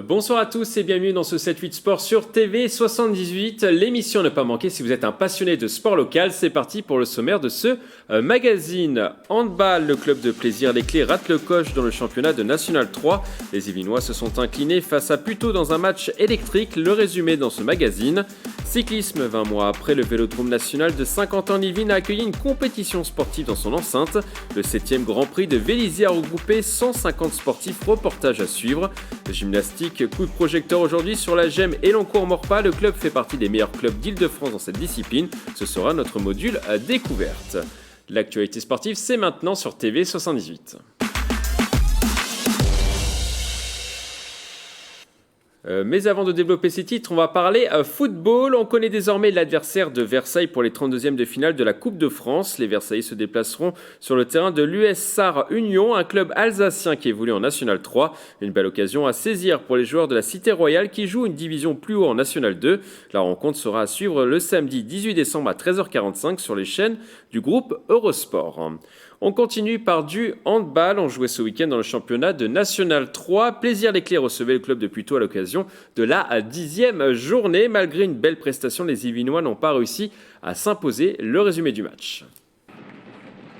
Bonsoir à tous et bienvenue dans ce 7-8 Sport sur TV78. L'émission ne pas manquer si vous êtes un passionné de sport local. C'est parti pour le sommaire de ce magazine. Handball, le club de plaisir Les Clés rate le coche dans le championnat de National 3. Les Yvelinois se sont inclinés face à Puteaux dans un match électrique. Le résumé dans ce magazine. Cyclisme, 20 mois après, le Vélodrome national de Saint-Quentin-en-Yvelines a accueilli une compétition sportive dans son enceinte. Le 7e Grand Prix de Vélizy a regroupé 150 sportifs. Reportage à suivre. Gymnastique, coup de projecteur aujourd'hui sur la GEM Elancourt-Morpas. Le club fait partie des meilleurs clubs d'Île-de-France dans cette discipline. Ce sera notre module à découverte. L'actualité sportive, c'est maintenant sur TV78. Mais avant de développer ces titres, on va parler football. On connaît désormais l'adversaire de Versailles pour les 32e de finale de la Coupe de France. Les Versaillais se déplaceront sur le terrain de l'US Sarre Union, un club alsacien qui évolue en National 3. Une belle occasion à saisir pour les joueurs de la Cité Royale qui jouent une division plus haut en National 2. La rencontre sera à suivre le samedi 18 décembre à 13h45 sur les chaînes du groupe Eurosport. On continue par du handball. On jouait ce week-end dans le championnat de National 3. Plaisir Les Clés recevait le club de Puteaux à l'occasion de la 10e journée. Malgré une belle prestation, les Yvelinois n'ont pas réussi à s'imposer. Le résumé du match.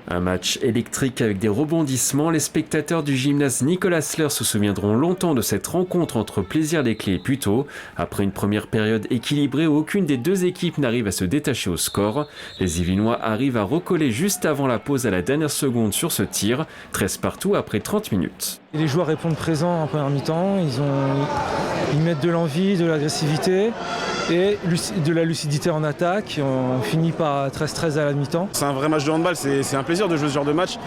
Un match électrique avec des rebondissements. Les spectateurs du gymnase Nicolas Sleur se souviendront longtemps de cette rencontre entre Plaisir Les Clés et Puteaux. Après une première période équilibrée où aucune des deux équipes n'arrive à se détacher au score, les Yvelinois arrivent à recoller juste avant la pause à la dernière seconde sur ce tir. 13 partout après 30 minutes. Les joueurs répondent présents en première mi-temps. Ils mettent de l'envie, de l'agressivité et de la lucidité en attaque. On finit par 13-13 à la mi-temps. C'est un vrai match de handball, c'est un plaisir de jouer ce genre de match.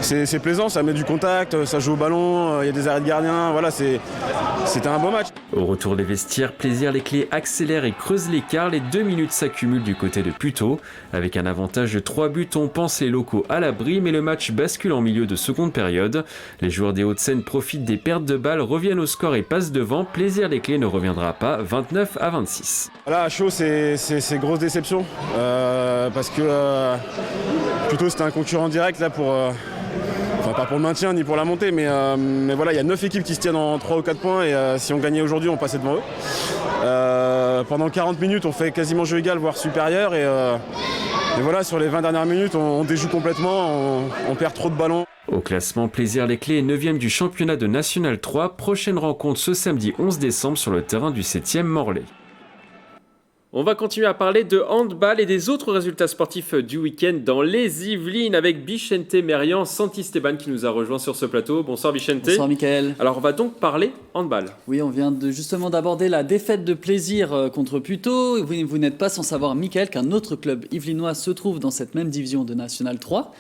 C'est plaisant, ça met du contact, ça joue au ballon, il y a des arrêts de gardien, voilà, c'était un beau match. Au retour des vestiaires, Plaisir Les Clés accélère et creuse l'écart. Les 2 minutes s'accumulent du côté de Puteaux. Avec un avantage de 3 buts, on pense les locaux à l'abri, mais le match bascule en milieu de seconde période. Les joueurs des Hauts-de-Seine profitent des pertes de balles, reviennent au score et passent devant. Plaisir Les Clés ne reviendra pas, 29-26. Là, à chaud, c'est grosse déception, parce que Puteaux c'était un concurrent direct là pour... Enfin, pas pour le maintien ni pour la montée, mais voilà, il y a 9 équipes qui se tiennent en 3 ou 4 points et si on gagnait aujourd'hui, on passait devant eux. Pendant 40 minutes, on fait quasiment jeu égal, voire supérieur. Et voilà, sur les 20 dernières minutes, on déjoue complètement, on perd trop de ballons. Au classement, Plaisir Les Clés est 9e du championnat de National 3. Prochaine rencontre ce samedi 11 décembre sur le terrain du 7e Morlaix. On va continuer à parler de handball et des autres résultats sportifs du week-end dans les Yvelines avec Bichente Merian, Santisteban qui nous a rejoint sur ce plateau. Bonsoir Bichente. Bonsoir Mickaël. Alors on va donc parler handball. Oui, on vient justement d'aborder la défaite de Plaisir contre Puteaux. Vous n'êtes pas sans savoir Mickaël qu'un autre club yvelinois se trouve dans cette même division de National 3.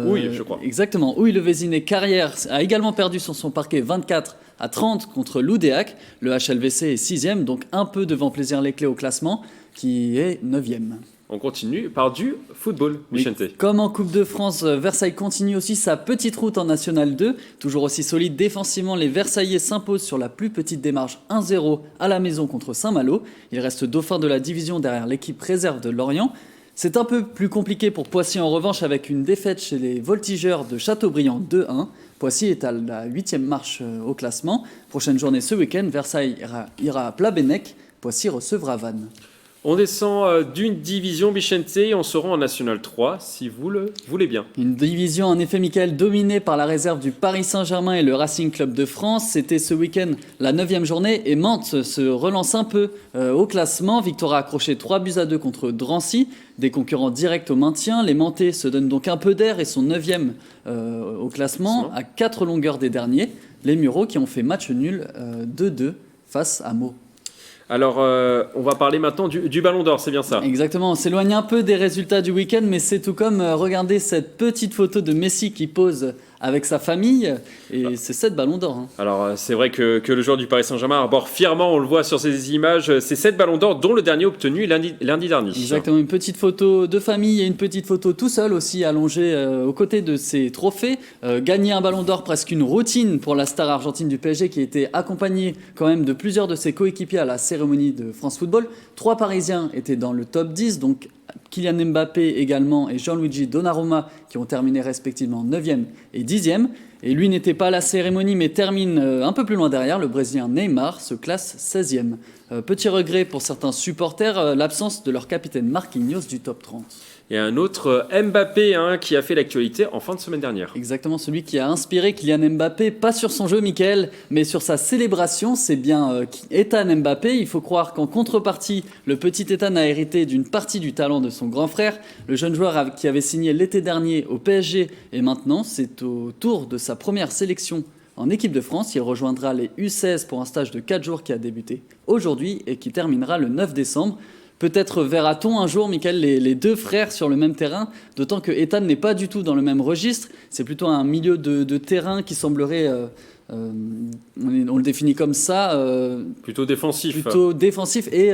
Oui, je crois. Exactement. Oui, le Vésiné Carrière a également perdu sur son parquet 24-30 contre l'Oudéac. Le HLVC est 6e, donc un peu devant Plaisir Les Clés au classement, qui est 9e. On continue par du football, Bichente. Oui. Comme en Coupe de France, Versailles continue aussi sa petite route en National 2. Toujours aussi solide défensivement, les Versaillais s'imposent sur la plus petite démarche 1-0 à la maison contre Saint-Malo. Ils restent dauphins de la division derrière l'équipe réserve de Lorient. C'est un peu plus compliqué pour Poissy en revanche avec une défaite chez les Voltigeurs de Châteaubriand 2-1. Poissy est à la 8e marche au classement. Prochaine journée ce week-end, Versailles ira à Plabennec. Poissy recevra Vannes. On descend d'une division, Bichente, et on se rend en National 3, si vous le voulez bien. Une division, en effet, Mickaël, dominée par la réserve du Paris Saint-Germain et le Racing Club de France. C'était ce week-end la 9e journée et Mantes se relance un peu au classement. Victoire a accroché 3-2 contre Drancy, des concurrents directs au maintien. Les Mantais se donnent donc un peu d'air et sont 9e au classement, à 4 longueurs des derniers. Les Mureaux qui ont fait match nul 2-2 face à Meaux. Alors, on va parler maintenant du Ballon d'Or, c'est bien ça? Exactement, on s'éloigne un peu des résultats du week-end, mais c'est tout comme regarder cette petite photo de Messi qui pose avec sa famille, et c'est 7 ballons d'or. Hein. Alors, c'est vrai que le joueur du Paris Saint-Germain arbore fièrement, on le voit sur ces images, c'est 7 ballons d'or, dont le dernier obtenu lundi dernier. Exactement, une petite photo de famille et une petite photo tout seul aussi, allongé aux côtés de ses trophées. Gagner un ballon d'or, presque une routine pour la star argentine du PSG, qui était accompagnée quand même de plusieurs de ses coéquipiers à la cérémonie de France Football. 3 Parisiens étaient dans le top 10, donc Kylian Mbappé également et Gianluigi Donnarumma qui ont terminé respectivement 9e et 10e. Et lui n'était pas à la cérémonie mais termine un peu plus loin derrière. Le Brésilien Neymar se classe 16e. Petit regret pour certains supporters, l'absence de leur capitaine Marquinhos du top 30. Et un autre Mbappé qui a fait l'actualité en fin de semaine dernière. Exactement, celui qui a inspiré Kylian Mbappé, pas sur son jeu Mickaël, mais sur sa célébration. C'est bien Ethan Mbappé. Il faut croire qu'en contrepartie, le petit Ethan a hérité d'une partie du talent de son grand frère. Le jeune joueur qui avait signé l'été dernier au PSG et maintenant c'est au tour de sa première sélection en équipe de France. Il rejoindra les U16 pour un stage de 4 jours qui a débuté aujourd'hui et qui terminera le 9 décembre. Peut-être verra-t-on un jour, Mickaël, les deux frères sur le même terrain, d'autant que Ethan n'est pas du tout dans le même registre. C'est plutôt un milieu de terrain qui semblerait, on le définit comme ça, plutôt défensif. Plutôt défensif et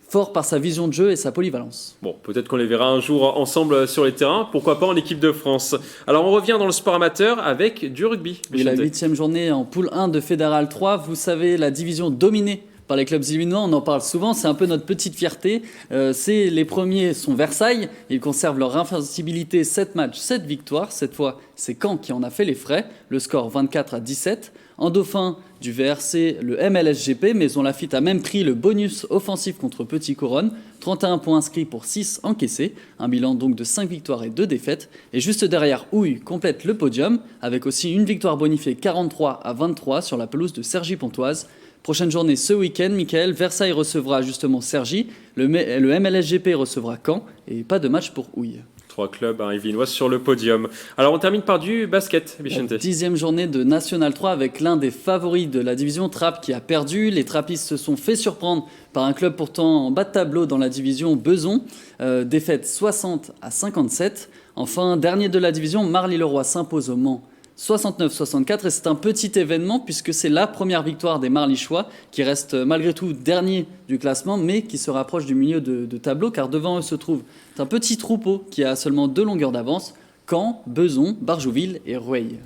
fort par sa vision de jeu et sa polyvalence. Bon, peut-être qu'on les verra un jour ensemble sur les terrains, pourquoi pas en équipe de France. Alors on revient dans le sport amateur avec du rugby. Et la 8e journée en poule 1 de Fédéral 3, vous savez, la division dominée par les clubs illinois, on en parle souvent, c'est un peu notre petite fierté. Les premiers sont Versailles, ils conservent leur invincibilité, 7 matchs, 7 victoires. Cette fois, c'est Caen qui en a fait les frais, le score 24-17. En dauphin du VRC, le MLSGP, Maison Lafitte a même pris le bonus offensif contre Petit Couronne, 31 points inscrits pour 6 encaissés, un bilan donc de 5 victoires et 2 défaites. Et juste derrière, Houille complète le podium, avec aussi une victoire bonifiée 43-23 sur la pelouse de Cergy-Pontoise. Prochaine journée ce week-end, Mickaël, Versailles recevra justement Cergy, le MLSGP recevra Caen et pas de match pour Houille. 3 clubs yvelinois sur le podium. Alors on termine par du basket, Vicente. 10e journée de National 3 avec l'un des favoris de la division Trappes qui a perdu. Les Trappistes se sont fait surprendre par un club pourtant en bas de tableau dans la division Beson. Défaite 60-57. Enfin, dernier de la division, Marly-le-Roi s'impose au Mans 69-64 et c'est un petit événement puisque c'est la première victoire des Marlichois qui restent malgré tout dernier du classement mais qui se rapproche du milieu de tableau car devant eux se trouve un petit troupeau qui a seulement 2 longueurs d'avance, Caen, Beson, Barjouville et Rueil.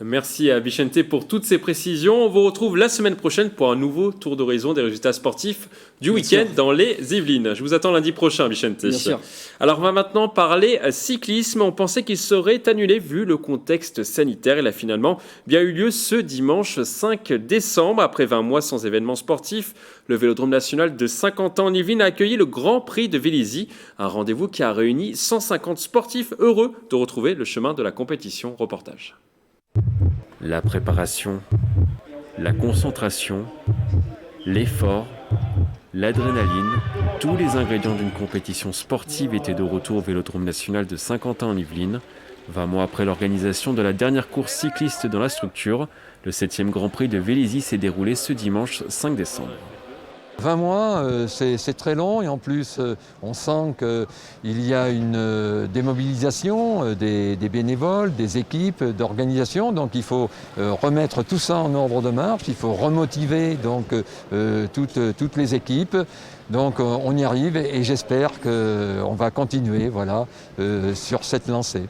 Merci à Vicente pour toutes ces précisions. On vous retrouve la semaine prochaine pour un nouveau tour d'horizon des résultats sportifs du week-end dans les Yvelines. Je vous attends lundi prochain, Vicente. Bien sûr. Alors, on va maintenant parler cyclisme. On pensait qu'il serait annulé vu le contexte sanitaire. Il a finalement bien eu lieu ce dimanche 5 décembre. Après 20 mois sans événement sportif, le Vélodrome national de Saint-Quentin en Yvelines a accueilli le Grand Prix de Vélizy. Un rendez-vous qui a réuni 150 sportifs heureux de retrouver le chemin de la compétition. Reportage. La préparation, la concentration, l'effort, l'adrénaline, tous les ingrédients d'une compétition sportive étaient de retour au Vélodrome national de Saint-Quentin en Yvelines. 20 mois après l'organisation de la dernière course cycliste dans la structure, le 7e Grand Prix de Vélizy s'est déroulé ce dimanche 5 décembre. 20 mois, c'est très long et en plus on sent qu'il y a une démobilisation des bénévoles, des équipes, d'organisation. Donc il faut remettre tout ça en ordre de marche, il faut remotiver donc, toutes les équipes. Donc on y arrive et j'espère qu'on va continuer sur cette lancée.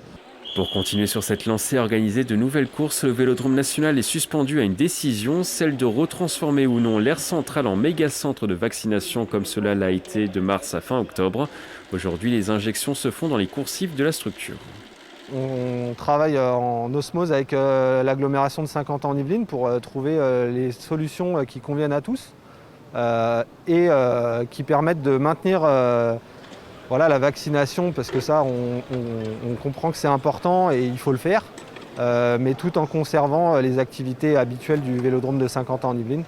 Pour continuer sur cette lancée, organiser de nouvelles courses, le Vélodrome national est suspendu à une décision, celle de retransformer ou non l'aire centrale en méga-centre de vaccination comme cela l'a été de mars à fin octobre. Aujourd'hui, les injections se font dans les coursives de la structure. On travaille en osmose avec l'agglomération de Saint-Quentin en Yvelines pour trouver les solutions qui conviennent à tous et qui permettent de maintenir la vaccination, parce que ça, on comprend que c'est important et il faut le faire, mais tout en conservant les activités habituelles du Vélodrome de Saint-Quentin en Yvelines.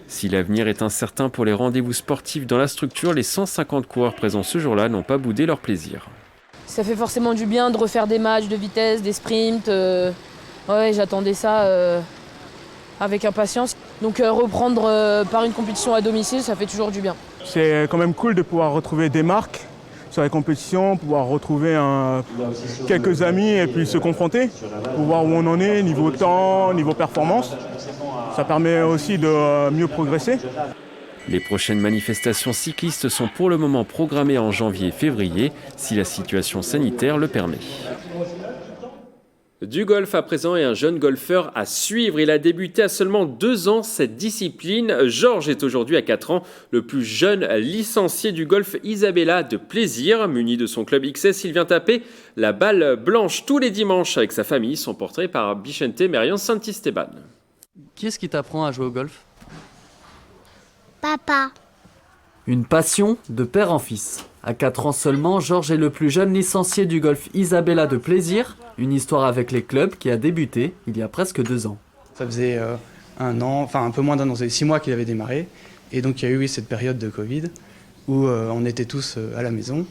Si l'avenir est incertain pour les rendez-vous sportifs dans la structure, les 150 coureurs présents ce jour-là n'ont pas boudé leur plaisir. Ça fait forcément du bien de refaire des matchs de vitesse, des sprints. J'attendais ça avec impatience. Donc reprendre par une compétition à domicile, ça fait toujours du bien. C'est quand même cool de pouvoir retrouver des marques sur les compétitions, pouvoir retrouver quelques amis et puis se confronter, pour voir où on en est, niveau temps, niveau performance. Ça permet aussi de mieux progresser. Les prochaines manifestations cyclistes sont pour le moment programmées en janvier et février, si la situation sanitaire le permet. Du golf à présent et un jeune golfeur à suivre. Il a débuté à seulement 2 ans cette discipline. Georges est aujourd'hui à 4 ans le plus jeune licencié du golf Isabella de Plaisir. Muni de son club XS, il vient taper la balle blanche tous les dimanches avec sa famille. Son portrait par Bichente Merian Santisteban. Qui est-ce qui t'apprend à jouer au golf ? Papa. Une passion de père en fils. À 4 ans seulement, Georges est le plus jeune licencié du golf Isabella de Plaisir, une histoire avec les clubs qui a débuté il y a presque 2 ans. Ça faisait un an, enfin un peu moins d'un an, ça faisait 6 mois qu'il avait démarré. Et donc il y a eu cette période de Covid où on était tous à la maison.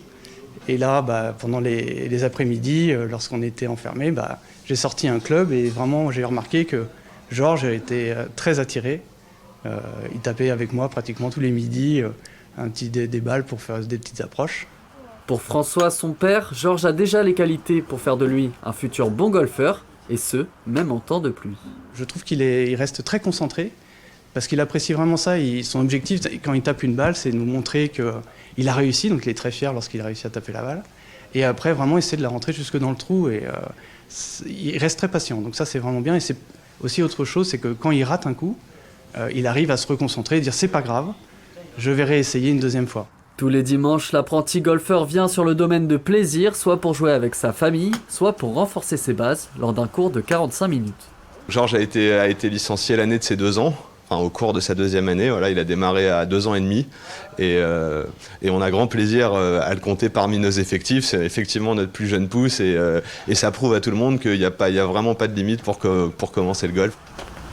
Et là, pendant les après-midi, lorsqu'on était enfermés, j'ai sorti un club et vraiment j'ai remarqué que Georges était très attiré. Il tapait avec moi pratiquement tous les midis. Des balles pour faire des petites approches. Pour François, son père, Georges a déjà les qualités pour faire de lui un futur bon golfeur, et ce, même en temps de pluie. Je trouve qu'il reste très concentré, parce qu'il apprécie vraiment ça. Son objectif, quand il tape une balle, c'est de nous montrer qu'il a réussi, donc il est très fier lorsqu'il a réussi à taper la balle. Et après, vraiment essayer de la rentrer jusque dans le trou, et il reste très patient. Donc ça, c'est vraiment bien. Et c'est aussi autre chose, c'est que quand il rate un coup, il arrive à se reconcentrer et dire « c'est pas grave ». Je vais réessayer une deuxième fois. Tous les dimanches, l'apprenti golfeur vient sur le domaine de Plaisir, soit pour jouer avec sa famille, soit pour renforcer ses bases lors d'un cours de 45 minutes. Georges a été licencié l'année de ses 2 ans, enfin au cours de sa 2e année. Voilà, il a démarré à 2 ans et demi et on a grand plaisir à le compter parmi nos effectifs. C'est effectivement notre plus jeune pousse et ça prouve à tout le monde qu'il n'y a vraiment pas de limite pour commencer le golf.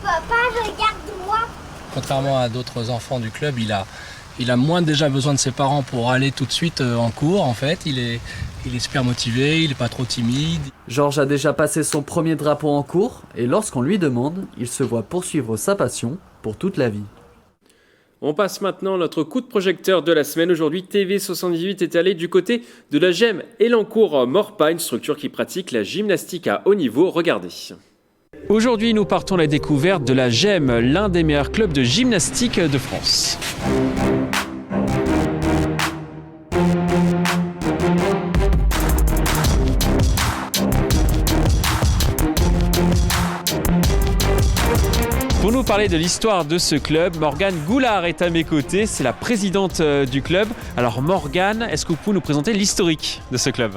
Papa, regarde-moi. Contrairement à d'autres enfants du club, il a moins déjà besoin de ses parents pour aller tout de suite en cours. En fait, il est super motivé, il n'est pas trop timide. Georges a déjà passé son premier drapeau en cours et lorsqu'on lui demande, il se voit poursuivre sa passion pour toute la vie. On passe maintenant à notre coup de projecteur de la semaine. Aujourd'hui, TV78 est allé du côté de la GEM Elancourt-Morpa, une structure qui pratique la gymnastique à haut niveau. Regardez. Aujourd'hui, nous partons à la découverte de la GEM, l'un des meilleurs clubs de gymnastique de France. Pour nous parler de l'histoire de ce club, Morgane Goulard est à mes côtés, c'est la présidente du club. Alors Morgane, est-ce que vous pouvez nous présenter l'historique de ce club ?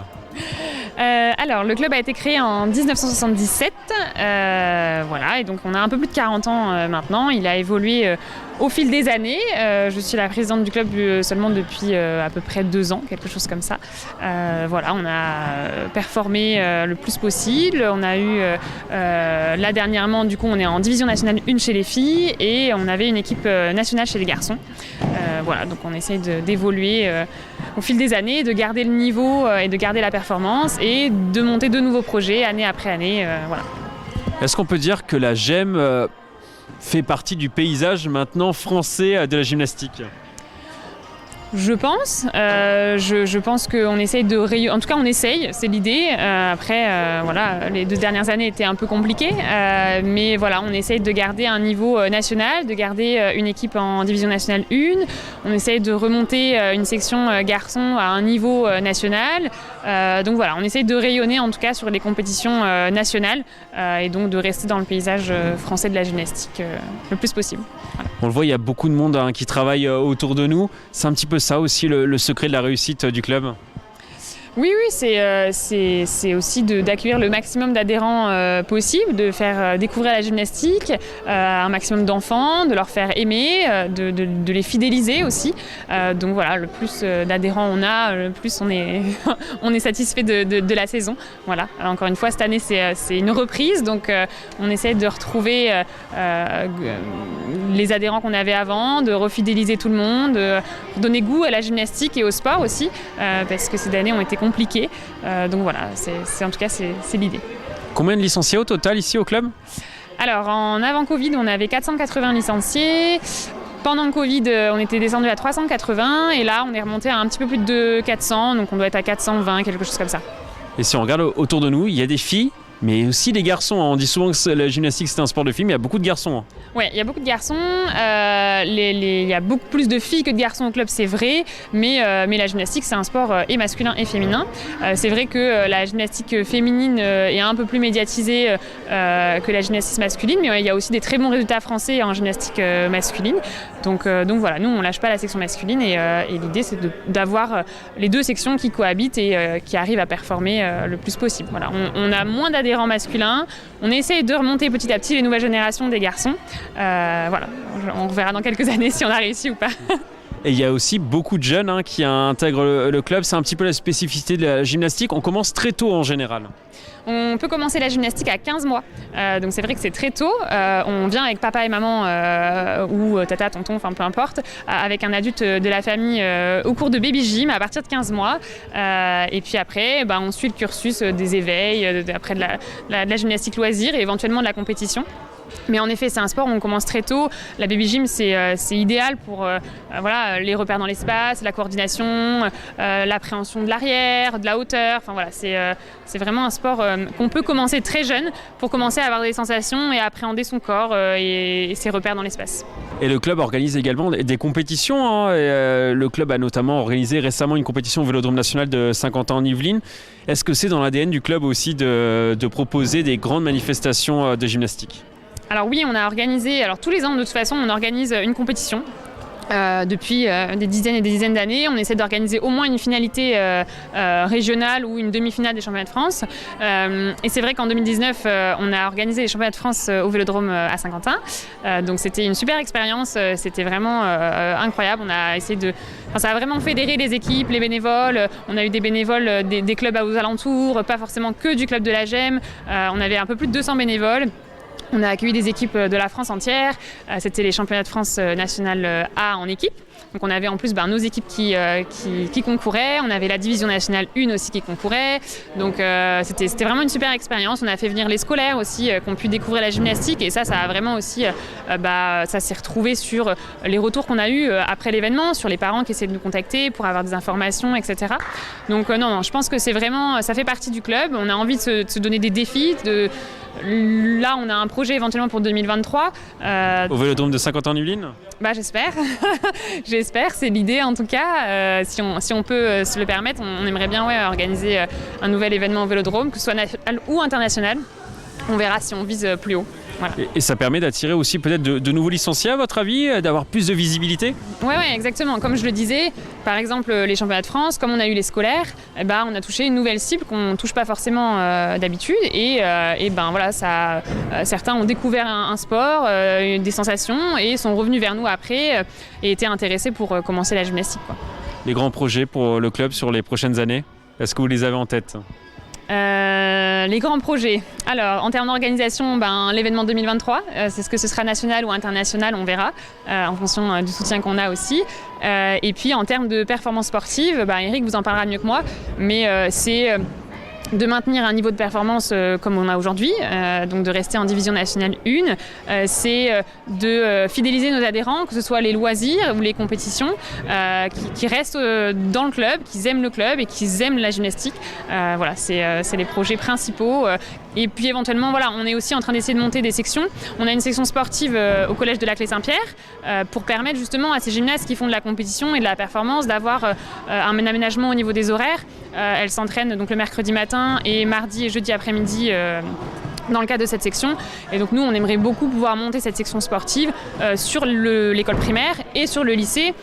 Alors, le club a été créé en 1977, voilà, et donc on a un peu plus de 40 ans maintenant. Il a évolué au fil des années. Je suis la présidente du club seulement depuis à peu près 2 ans, quelque chose comme ça. Voilà, on a performé le plus possible. On a eu, là dernièrement, du coup, on est en division nationale 1 chez les filles et on avait une équipe nationale chez les garçons. Voilà, donc on essaye d'évoluer au fil des années, de garder le niveau et de garder la performance et de monter de nouveaux projets année après année. Voilà. Est-ce qu'on peut dire que la GEM fait partie du paysage maintenant français de la gymnastique ? Je pense. Je pense qu'on essaye de rayonner. En tout cas, on essaye, c'est l'idée. Après, voilà, les 2 dernières années étaient un peu compliquées. Mais voilà, on essaye de garder un niveau national, de garder une équipe en division nationale 1. On essaye de remonter une section garçons à un niveau national. Donc voilà, on essaye de rayonner en tout cas sur les compétitions nationales et donc de rester dans le paysage français de la gymnastique le plus possible. Voilà. On le voit, il y a beaucoup de monde qui travaille autour de nous. C'est un petit peu ça aussi le secret de la réussite du club ? Oui, c'est aussi d'accueillir le maximum d'adhérents possible, de faire découvrir la gymnastique à un maximum d'enfants, de leur faire aimer, de les fidéliser aussi. Donc voilà, le plus d'adhérents on a, le plus on est satisfait de la saison. Voilà. Alors, encore une fois, cette année c'est une reprise, donc on essaie de retrouver les adhérents qu'on avait avant, de refidéliser tout le monde, de donner goût à la gymnastique et au sport aussi, parce que ces années ont été compliquées. Donc voilà, en tout cas c'est l'idée. Combien de licenciés au total ici au club ? Alors en avant Covid, on avait 480 licenciés. Pendant le Covid, on était descendu à 380 et là on est remonté à un petit peu plus de 400, donc on doit être à 420, quelque chose comme ça. Et si on regarde autour de nous, il y a des filles Mais aussi les garçons, on dit souvent que la gymnastique c'est un sport de filles, mais il y a beaucoup de garçons. Oui, il y a beaucoup de garçons, il y a beaucoup plus de filles que de garçons au club, c'est vrai, mais la gymnastique c'est un sport et masculin et féminin. C'est vrai que la gymnastique féminine est un peu plus médiatisée que la gymnastique masculine, mais il y a aussi des très bons résultats français en gymnastique masculine. Donc voilà, nous on lâche pas la section masculine et l'idée c'est d'avoir les deux sections qui cohabitent et qui arrivent à performer le plus possible. Voilà, on a moins d'adhérents masculins, on essaye de remonter petit à petit les nouvelles générations des garçons. Voilà, on verra dans quelques années si on a réussi ou pas. Et il y a aussi beaucoup de jeunes qui intègrent le club, c'est un petit peu la spécificité de la gymnastique, on commence très tôt en général. On peut commencer la gymnastique à 15 mois, donc c'est vrai que c'est très tôt. On vient avec papa et maman ou tata, tonton, enfin peu importe, avec un adulte de la famille au cours de baby gym à partir de 15 mois. Et puis après, on suit le cursus des éveils, après de la gymnastique loisir et éventuellement de la compétition. Mais en effet, c'est un sport où on commence très tôt. La baby gym, c'est idéal pour les repères dans l'espace, la coordination, l'appréhension de l'arrière, de la hauteur. Enfin, voilà, c'est vraiment un sport qu'on peut commencer très jeune pour commencer à avoir des sensations et à appréhender son corps et ses repères dans l'espace. Et le club organise également des compétitions. Le club a notamment organisé récemment une compétition au Vélodrome national de Saint-Quentin en Yvelines. Est-ce que c'est dans l'ADN du club aussi de proposer des grandes manifestations de gymnastique ? Alors oui, on a organisé, tous les ans de toute façon, on organise une compétition. Depuis des dizaines et des dizaines d'années, on essaie d'organiser au moins une finalité régionale ou une demi-finale des championnats de France. Et c'est vrai qu'en 2019, on a organisé les championnats de France au Vélodrome à Saint-Quentin. Donc c'était une super expérience, c'était vraiment incroyable. On a essayé ça a vraiment fédéré les équipes, les bénévoles. On a eu des bénévoles des clubs aux alentours, pas forcément que du club de la GEM. On avait un peu plus de 200 bénévoles. On a accueilli des équipes de la France entière. C'était les championnats de France nationale A en équipe. Donc on avait en plus nos équipes qui concouraient. On avait la division nationale 1 aussi qui concourait. Donc c'était vraiment une super expérience. On a fait venir les scolaires aussi qui ont pu découvrir la gymnastique. Et ça a vraiment aussi, ça s'est retrouvé sur les retours qu'on a eus après l'événement, sur les parents qui essaient de nous contacter pour avoir des informations, etc. Donc non, je pense que c'est vraiment, ça fait partie du club. On a envie de se donner des défis. Là, on a un projet éventuellement pour 2023. Au Vélodrome de Saint-Quentin en Yvelines ? J'espère. J'espère, c'est l'idée en tout cas. Si on peut se le permettre, on aimerait bien organiser un nouvel événement au Vélodrome, que ce soit national ou international. On verra si on vise plus haut. Voilà. Et ça permet d'attirer aussi peut-être de nouveaux licenciés à votre avis, d'avoir plus de visibilité ? Oui, exactement. Comme je le disais, par exemple les championnats de France, comme on a eu les scolaires, on a touché une nouvelle cible qu'on ne touche pas forcément d'habitude. Et certains ont découvert un sport, des sensations et sont revenus vers nous après et étaient intéressés pour commencer la gymnastique. Les grands projets pour le club sur les prochaines années, est-ce que vous les avez en tête ? Les grands projets. Alors, en termes d'organisation, l'événement 2023, c'est ce que ce sera national ou international, on verra, en fonction du soutien qu'on a aussi. Et puis, en termes de performance sportive, Eric vous en parlera mieux que moi, mais c'est de maintenir un niveau de performance comme on a aujourd'hui, donc de rester en division nationale 1, c'est de fidéliser nos adhérents, que ce soit les loisirs ou les compétitions, qui restent dans le club, qui aiment le club et qui aiment la gymnastique. Voilà, c'est les projets principaux. Et puis éventuellement, on est aussi en train d'essayer de monter des sections. On a une section sportive au collège de la Clé-Saint-Pierre pour permettre justement à ces gymnastes qui font de la compétition et de la performance d'avoir un aménagement au niveau des horaires. Elles s'entraînent donc le mercredi matin et mardi et jeudi après-midi dans le cadre de cette section. Et donc nous, on aimerait beaucoup pouvoir monter cette section sportive sur l'école primaire et sur le lycée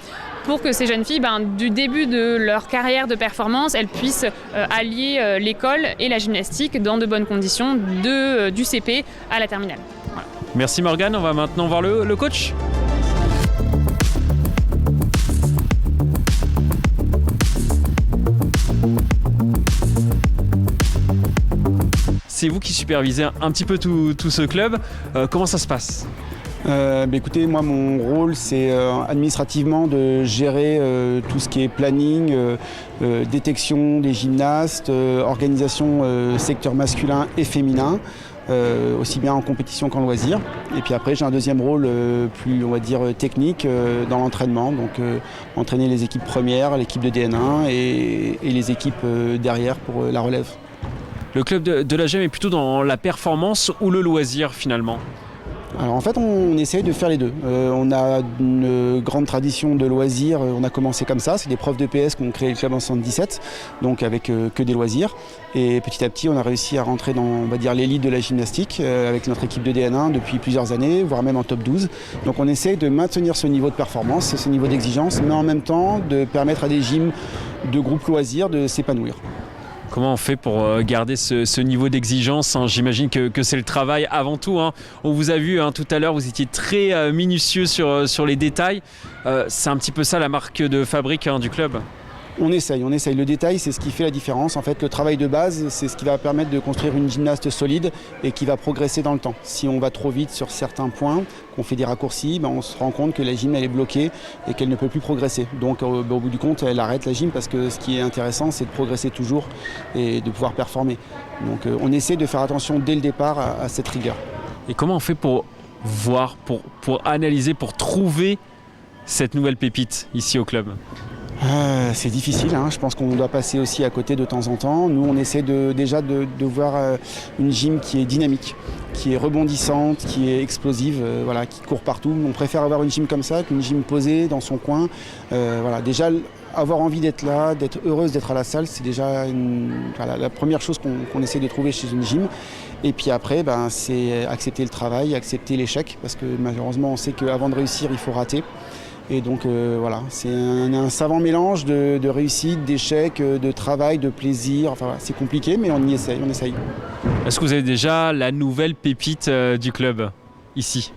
pour que ces jeunes filles, du début de leur carrière de performance, elles puissent allier l'école et la gymnastique dans de bonnes conditions du CP à la terminale. Voilà. Merci Morgane, on va maintenant voir le coach. C'est vous qui supervisez un petit peu tout ce club. Comment ça se passe ? Écoutez, moi mon rôle c'est administrativement de gérer tout ce qui est planning, détection des gymnastes, organisation secteur masculin et féminin, aussi bien en compétition qu'en loisir. Et puis après j'ai un deuxième rôle plus on va dire technique dans l'entraînement, donc entraîner les équipes premières, l'équipe de DN1 et les équipes derrière pour la relève. Le club de la GEM est plutôt dans la performance ou le loisir finalement? Alors en fait, on essaye de faire les deux. On a une grande tradition de loisirs, on a commencé comme ça, c'est des profs de PS qui ont créé le club en 77, donc avec que des loisirs. Et petit à petit, on a réussi à rentrer dans, on va dire, l'élite de la gymnastique avec notre équipe de DN1 depuis plusieurs années, voire même en top 12. Donc on essaye de maintenir ce niveau de performance, ce niveau d'exigence, mais en même temps de permettre à des gyms de groupes loisirs de s'épanouir. Comment on fait pour garder ce niveau d'exigence, hein? J'imagine que c'est le travail avant tout, hein. On vous a vu tout à l'heure, vous étiez très minutieux sur les détails. C'est un petit peu ça la marque de fabrique du club. On essaye. Le détail, c'est ce qui fait la différence. En fait, le travail de base, c'est ce qui va permettre de construire une gymnaste solide et qui va progresser dans le temps. Si on va trop vite sur certains points, qu'on fait des raccourcis, on se rend compte que la gym elle est bloquée et qu'elle ne peut plus progresser. Donc au bout du compte, elle arrête la gym parce que ce qui est intéressant, c'est de progresser toujours et de pouvoir performer. Donc on essaie de faire attention dès le départ à cette rigueur. Et comment on fait pour voir, pour analyser, pour trouver cette nouvelle pépite ici au club? C'est difficile, hein. Je pense qu'on doit passer aussi à côté de temps en temps. Nous, on essaie déjà de voir une gym qui est dynamique, qui est rebondissante, qui est explosive, qui court partout. On préfère avoir une gym comme ça qu'une gym posée dans son coin. Déjà, avoir envie d'être là, d'être heureuse d'être à la salle, c'est déjà la première chose qu'on essaie de trouver chez une gym. Et puis après, c'est accepter le travail, accepter l'échec, parce que malheureusement, on sait qu'avant de réussir, il faut rater. Et donc c'est un savant mélange de réussite, d'échec, de travail, de plaisir. C'est compliqué, mais on essaye. Est-ce que vous avez déjà la nouvelle pépite du club ici?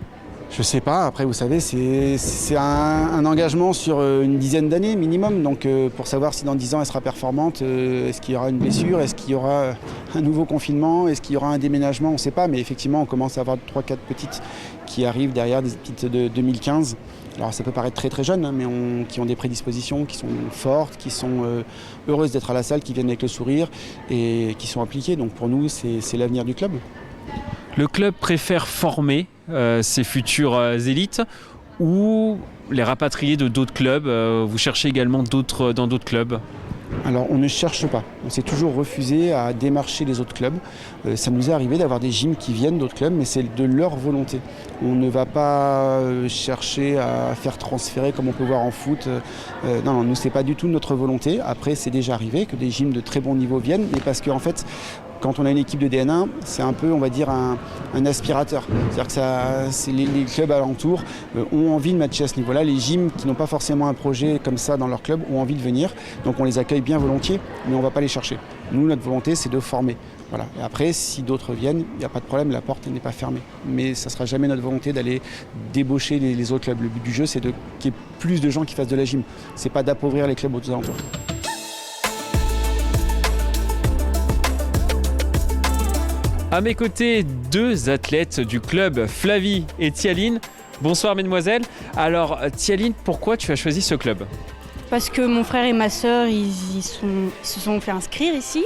Je sais pas, après vous savez, c'est un engagement sur une dizaine d'années minimum. Donc pour savoir si dans 10 ans elle sera performante, est-ce qu'il y aura une blessure, est-ce qu'il y aura un nouveau confinement, est-ce qu'il y aura un déménagement, on ne sait pas. Mais effectivement, on commence à avoir 3-4 petites qui arrivent derrière, des petites de 2015. Alors ça peut paraître très très jeune, mais qui ont des prédispositions, qui sont fortes, qui sont heureuses d'être à la salle, qui viennent avec le sourire et qui sont impliquées. Donc pour nous, c'est l'avenir du club. Le club préfère former ses futures élites ou les rapatrier de d'autres clubs? Vous cherchez également dans d'autres clubs? Alors on ne cherche pas, on s'est toujours refusé à démarcher les autres clubs. Ça nous est arrivé d'avoir des gyms qui viennent d'autres clubs, mais c'est de leur volonté. On ne va pas chercher à faire transférer comme on peut voir en foot. Non, nous c'est pas du tout notre volonté. Après c'est déjà arrivé que des gyms de très bon niveau viennent, mais parce qu'en fait, quand on a une équipe de DN1, c'est un peu, on va dire, un aspirateur. C'est-à-dire que les clubs alentours ont envie de matcher à ce niveau-là. Les gyms qui n'ont pas forcément un projet comme ça dans leur club ont envie de venir. Donc on les accueille bien volontiers, mais on ne va pas les chercher. Nous, notre volonté, c'est de former. Voilà. Et après, si d'autres viennent, il n'y a pas de problème, la porte n'est pas fermée. Mais ça ne sera jamais notre volonté d'aller débaucher les autres clubs. Le but du jeu, c'est qu'il y ait plus de gens qui fassent de la gym. Ce n'est pas d'appauvrir les clubs aux alentours. À mes côtés, 2 athlètes du club, Flavie et Tialine. Bonsoir mesdemoiselles. Alors Tialine, pourquoi tu as choisi ce club? Parce que mon frère et ma sœur, ils se sont fait inscrire ici.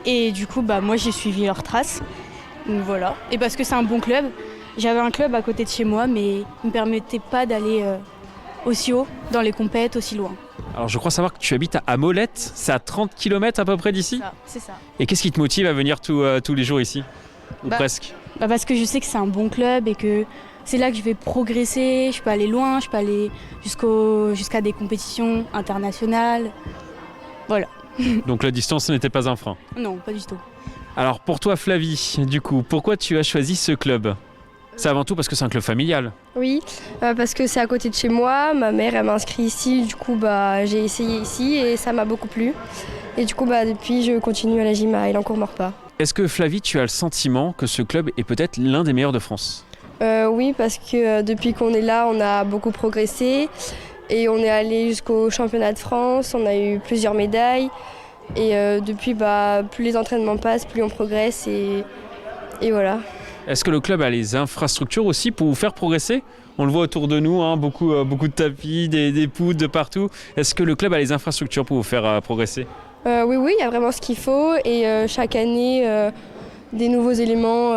Et du coup, moi j'ai suivi leurs traces. Donc voilà. Et parce que c'est un bon club. J'avais un club à côté de chez moi, mais il ne me permettait pas d'aller aussi haut dans les compètes, aussi loin. Alors je crois savoir que tu habites à Molette, c'est à 30 km à peu près d'ici? C'est ça. Et qu'est-ce qui te motive à venir tous les jours ici? Ou presque? Parce que je sais que c'est un bon club et que c'est là que je vais progresser, je peux aller loin, je peux aller jusqu'à des compétitions internationales. Voilà. Donc la distance n'était pas un frein? Non, pas du tout. Alors pour toi Flavie, du coup, pourquoi tu as choisi ce club? C'est avant tout parce que c'est un club familial? Oui, parce que c'est à côté de chez moi, ma mère elle m'a inscrit ici, du coup j'ai essayé ici et ça m'a beaucoup plu. Et du coup depuis je continue à la gym à Elancourt-Maurepas. Est-ce que Flavie, tu as le sentiment que ce club est peut-être l'un des meilleurs de France? Oui, parce que depuis qu'on est là, on a beaucoup progressé et on est allé jusqu'au championnat de France, on a eu plusieurs médailles et depuis plus les entraînements passent, plus on progresse et voilà. Est-ce que le club a les infrastructures aussi pour vous faire progresser? On le voit autour de nous, beaucoup de tapis, des poudres de partout. Est-ce que le club a les infrastructures pour vous faire progresser? Oui, il y a vraiment ce qu'il faut et chaque année, des nouveaux éléments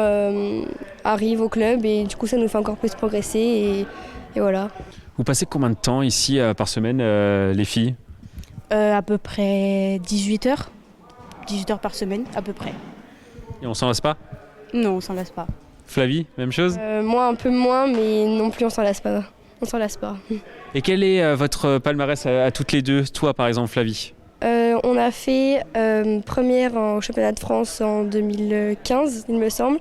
arrivent au club et du coup ça nous fait encore plus progresser et voilà. Vous passez combien de temps ici par semaine, les filles? À peu près 18 heures. 18 heures par semaine, à peu près. Et on s'en lasse pas? Non, on s'en lasse pas. Flavie, même chose? Moi, un peu moins, mais non plus, on s'en lasse pas. On s'en lasse pas. Et quel est votre palmarès à toutes les deux? Toi, par exemple, Flavie? On a fait première au championnat de France en 2015, il me semble.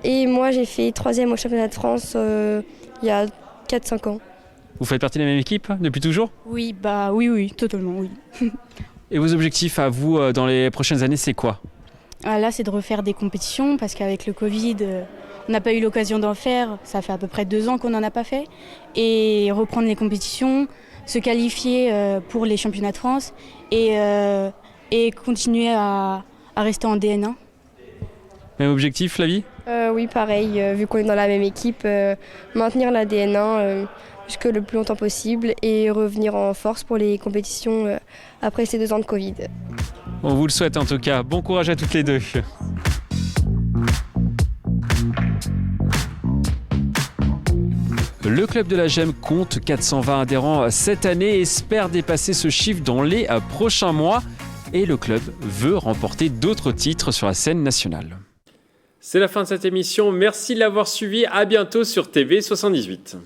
Et moi, j'ai fait troisième au championnat de France il y a 4-5 ans. Vous faites partie de la même équipe depuis toujours? Oui, oui, totalement, oui. Et vos objectifs à vous dans les prochaines années, c'est quoi? Là, c'est de refaire des compétitions parce qu'avec le Covid, on n'a pas eu l'occasion d'en faire. Ça fait à peu près 2 ans qu'on n'en a pas fait. Et reprendre les compétitions, se qualifier pour les championnats de France et continuer à rester en DN1. Même objectif, Flavie? Oui, pareil, vu qu'on est dans la même équipe, maintenir la DN1 jusque le plus longtemps possible et revenir en force pour les compétitions après ces 2 ans de Covid. On vous le souhaite en tout cas. Bon courage à toutes les deux. Le club de la Gemme compte 420 adhérents cette année et espère dépasser ce chiffre dans les prochains mois. Et le club veut remporter d'autres titres sur la scène nationale. C'est la fin de cette émission. Merci de l'avoir suivi. À bientôt sur TV78.